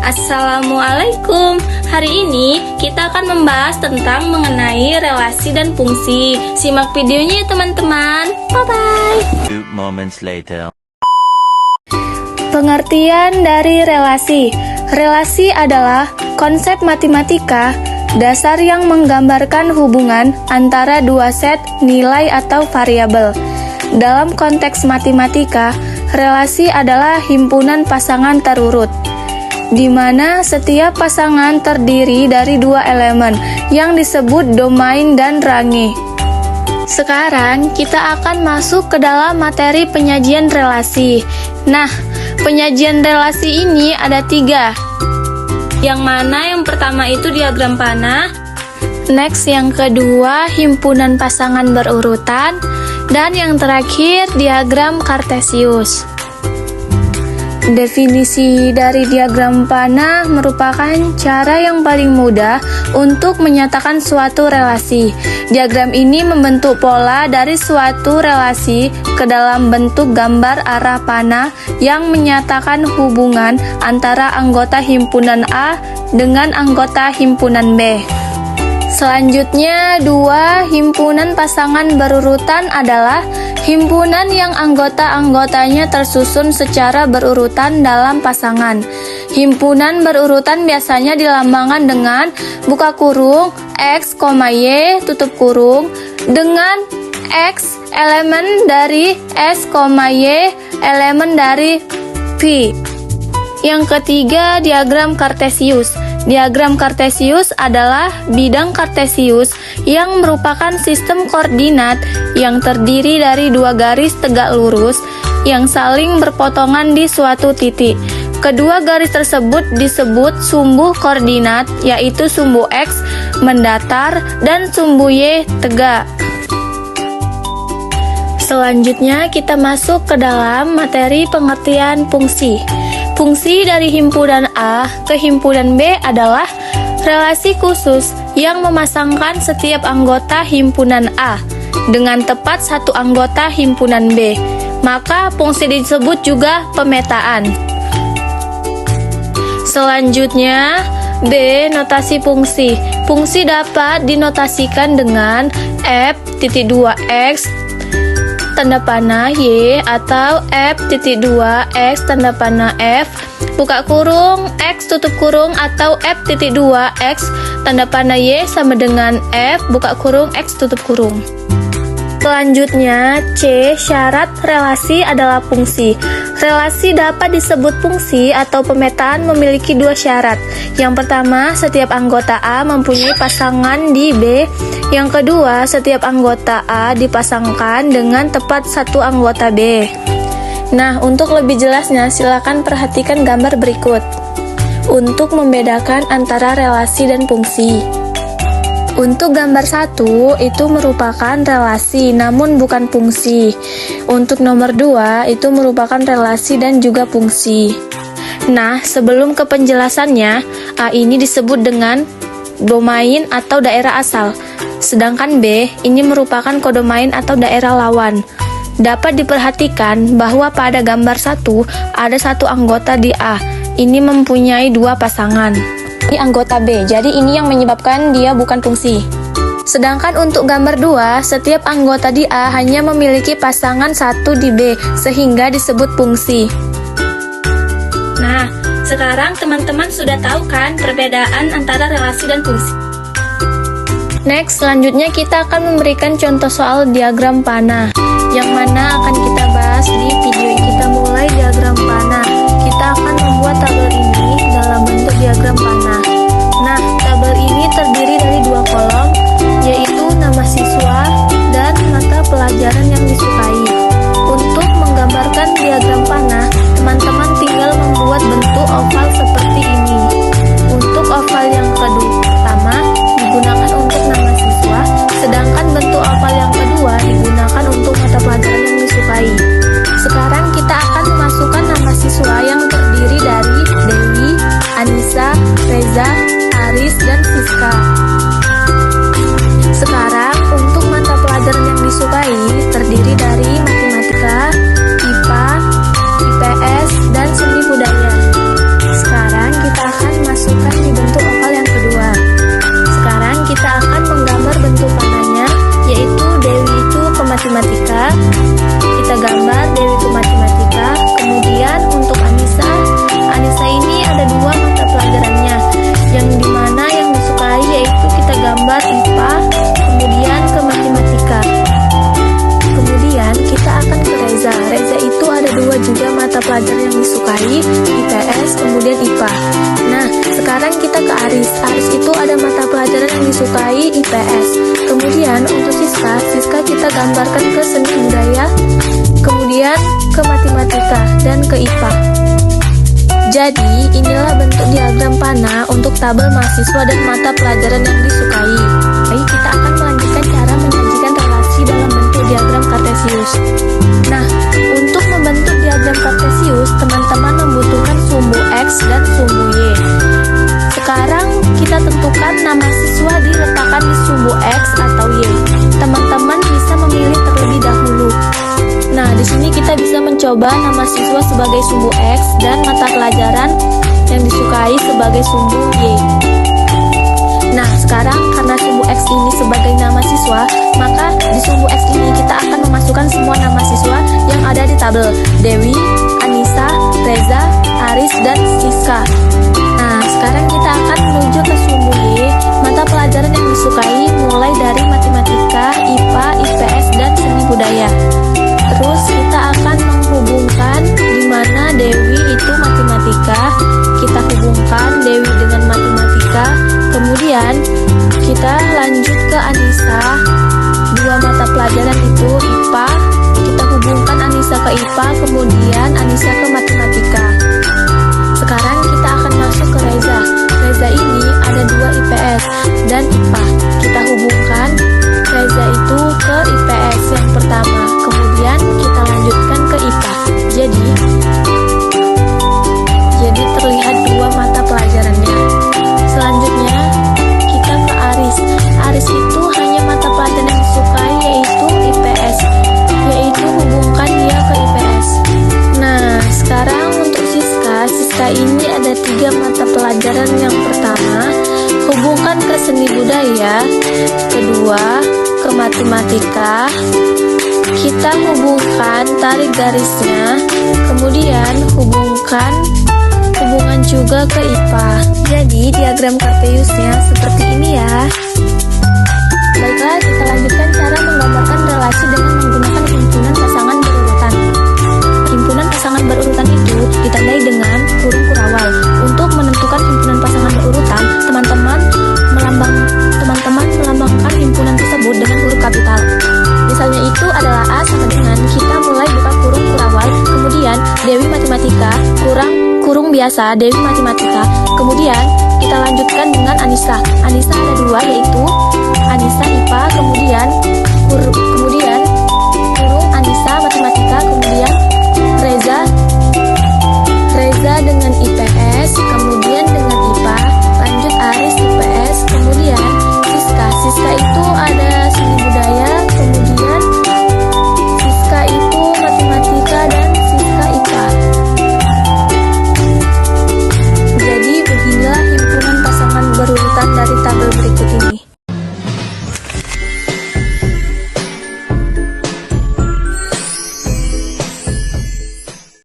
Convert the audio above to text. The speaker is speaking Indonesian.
Assalamualaikum. Hari ini kita akan membahas tentang mengenai relasi dan fungsi. Simak videonya ya teman-teman. Bye-bye. 2 moments later. Pengertian dari relasi. Relasi adalah konsep matematika dasar yang menggambarkan hubungan antara dua set nilai atau variabel. Dalam konteks matematika, relasi adalah himpunan pasangan terurut, di mana setiap pasangan terdiri dari dua elemen yang disebut domain dan range. Sekarang kita akan masuk ke dalam materi penyajian relasi. Nah, penyajian relasi ini ada 3. Yang mana yang pertama itu diagram panah, next yang kedua himpunan pasangan berurutan, dan yang terakhir diagram kartesius. Definisi dari diagram panah merupakan cara yang paling mudah untuk menyatakan suatu relasi. Diagram ini membentuk pola dari suatu relasi ke dalam bentuk gambar arah panah yang menyatakan hubungan antara anggota himpunan A dengan anggota himpunan B. Selanjutnya, 2 himpunan pasangan berurutan adalah himpunan yang anggota-anggotanya tersusun secara berurutan dalam pasangan. Himpunan berurutan biasanya dilambangkan dengan buka kurung X, Y, tutup kurung dengan X elemen dari S, Y elemen dari V. Yang ketiga, diagram kartesius. Diagram kartesius adalah bidang kartesius yang merupakan sistem koordinat yang terdiri dari 2 garis tegak lurus yang saling berpotongan di suatu titik. Kedua garis tersebut disebut sumbu koordinat, yaitu sumbu X mendatar dan sumbu Y tegak. Selanjutnya kita masuk ke dalam materi pengertian fungsi. Fungsi dari himpunan A ke himpunan B adalah relasi khusus yang memasangkan setiap anggota himpunan A dengan tepat satu anggota himpunan B. Maka fungsi disebut juga pemetaan. Selanjutnya, B. Notasi fungsi. Fungsi dapat dinotasikan dengan F.2x tanda panah Y atau F.2x tanda panah F buka kurung X tutup kurung atau F.2x tanda panah Y sama dengan F buka kurung X tutup kurung. Selanjutnya, C. Syarat relasi adalah fungsi. Relasi dapat disebut fungsi atau pemetaan memiliki 2 syarat. Yang pertama, setiap anggota A mempunyai pasangan di B. Yang kedua, setiap anggota A dipasangkan dengan tepat satu anggota B. Nah, untuk lebih jelasnya, silakan perhatikan gambar berikut untuk membedakan antara relasi dan fungsi. Untuk gambar 1 itu merupakan relasi namun bukan fungsi. Untuk nomor 2 itu merupakan relasi dan juga fungsi. Nah, sebelum ke penjelasannya, A ini disebut dengan domain atau daerah asal. Sedangkan B ini merupakan kodomain atau daerah lawan. Dapat diperhatikan bahwa pada gambar 1 ada satu anggota di A. Ini mempunyai 2 pasangan. Ini anggota B, jadi ini yang menyebabkan dia bukan fungsi. Sedangkan untuk gambar 2, setiap anggota di A hanya memiliki pasangan 1 di B, sehingga disebut fungsi. Nah, sekarang teman-teman sudah tahu kan perbedaan antara relasi dan fungsi. Next, selanjutnya kita akan memberikan contoh soal diagram panah, yang mana akan kita bahas di video kita mulai diagram panah. Kita akan membuat tabel ini dalam bentuk diagram panah. Nah, tabel ini terdiri dari 2 kolom, yaitu nama siswa dan mata pelajaran yang disukai. Untuk menggambarkan diagram panah, teman-teman tinggal membuat bentuk oval seperti ini. Untuk oval yang pertama digunakan untuk nama siswa, sedangkan bentuk oval yang kedua digunakan untuk mata pelajaran yang disukai. Sekarang kita akan memasukkan nama siswa yang terdiri dari Dewi, Anissa, Reza, Aris, dan Siska. Sekarang untuk mata pelajaran yang disukai terdiri dari kita gambar Dewi ke matematika. Kemudian untuk Anissa ini ada 2 mata pelajarannya, yang dimana yang disukai yaitu kita gambar IPA, kemudian ke matematika. Kemudian kita akan ke Reza itu ada 2 juga mata pelajaran yang disukai, IPS kemudian IPA. Nah, sekarang kita ke Aris itu ada mata pelajaran yang disukai, IPS. Kemudian untuk Siska kita gambarkan ke seni budaya, kemudian ke matematika dan ke IPA. Jadi, inilah bentuk diagram panah untuk tabel mahasiswa dan mata pelajaran yang disukai. Baik, kita akan melanjutkan cara menyajikan relasi dalam bentuk diagram kartesius. Nah, untuk membentuk diagram kartesius, teman-teman membutuhkan sumbu X dan sumbu Y. Sekarang kita tentukan nama siswa diletakkan di sumbu X atau Y. Teman-teman bisa memilih terlebih dahulu. Nah, di sini kita bisa mencoba nama siswa sebagai sumbu X dan mata pelajaran yang disukai sebagai sumbu Y. Nah, sekarang karena sumbu X ini sebagai nama siswa, maka di sumbu X ini kita akan memasukkan semua nama siswa yang ada di tabel: Dewi, Anissa, Reza, Aris, dan Siska. Nah, sekarang kita akan menuju ke sumbu Y, mata pelajaran yang disukai mulai dari matematika, IPA, IPS, dan seni budaya. Terus kita akan menghubungkan di mana Dewi itu matematika, kita hubungkan Dewi dengan matematika. Kemudian kita lanjut ke Anissa, 2 mata pelajaran itu IPA, kita hubungkan Anissa ke IPA, kemudian Anissa ke matematika. Sekarang kita akan masuk ke Reza ini ada 2 IPS dan IPA, kita hubungkan Reza itu ke IPS yang pertama, kemudian kita lanjutkan ke IPA. Jadi terlihat 2 mata pelajarannya. Selanjutnya kita ke Aris itu hanya mata pelajaran yang disukai yaitu IPS, yaitu hubungkan dia ke IPS. Nah, sekarang untuk Siska ini ada 3 mata pelajaran. Yang pertama, hubungkan ke seni budaya, kedua ke matematika, kita hubungkan tarik garisnya, kemudian hubungan juga ke IPA. Jadi diagram kartesiusnya seperti ini ya. Baiklah, kita lanjutkan cara menggambarkan relasi dengan menggunakan himpunan pasangan berurutan. Himpunan pasangan berurutan itu ditandai dengan kurung kurawal. Untuk menentukan himpunan pasangan berurutan, teman-teman melambangkan himpunan tersebut dengan huruf kapital. Misalnya itu adalah A sama dengan, kita mulai buka kurung kurawal, kemudian Dewi matematika, kurung biasa Dewi matematika, kemudian kita lanjutkan dengan Anissa ada 2 yaitu Anissa IPA, kemudian kurung Anissa matematika, kemudian Reza dengan IPS, kemudian dengan IPA, lanjut Aris IPS, kemudian Siska itu ada seni budaya, kemudian Siska itu matematika, dan Siska IPA. Jadi beginilah himpunan pasangan berurutan dari tabel